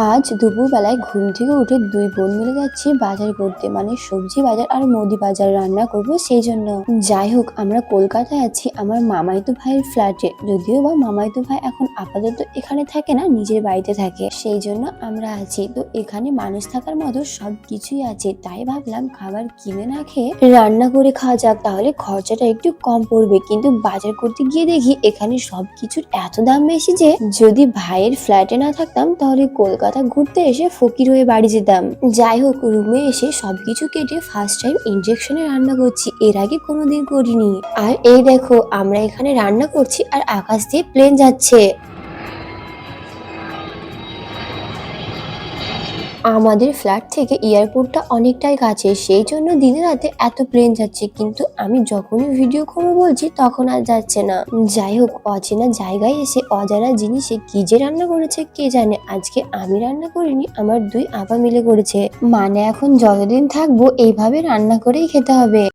আজ দুপুরবেলায় ঘুম থেকে উঠে দুই বোন মিলে যাচ্ছি বাজার করতে, মানে সবজি বাজার আর মুদি বাজার রান্না করব সেই জন্য। যাই হোক, আমরা কলকাতায় আছি আমার মামাইতো ভাইয়ের ফ্ল্যাটে, যদিও বা মামাইতো ভাই এখন আপাতত এখানে থাকে না, নিজের বাড়িতে থাকে, সেই জন্য আমরা আছি। তো এখানে মানুষ থাকার মতো সবকিছুই আছে, তাই ভাবলাম খাবার কিনে না খেয়ে রান্না করে খাওয়া যাক, তাহলে খরচাটা একটু কম পড়বে। কিন্তু বাজার করতে গিয়ে দেখি এখানে সবকিছুর এত দাম বেশি যে যদি ভাইয়ের ফ্ল্যাটে না থাকতাম তাহলে কলকাতা ঘুরতে এসে ফকির হয়ে বাড়ি যেতাম। যাই হোক, রুমে এসে সবকিছু কেটে ফার্স্ট টাইম ইন্ডাকশনে রান্না করছি, এর আগে কোনোদিন করিনি। আর এই দেখো, আমরা এখানে রান্না করছি আর আকাশ দিয়ে প্লেন যাচ্ছে। আমাদের ফ্ল্যাট থেকে এয়ারপোর্টটা অনেকটাই কাছে, সেই জন্য দিনে রাতে এত প্লেন যাচ্ছে, কিন্তু আমি যখনই ভিডিও করবো বলছি তখন আর যাচ্ছে না। যাই হোক, অচেনা জায়গায় এসে অজানা জিনিসে কি যে রান্না করেছে কে জানে। আজকে আমি রান্না করিনি, আমার দুই আপা মিলে করেছে। মানে এখন যতদিন থাকবো এইভাবে রান্না করেই খেতে হবে।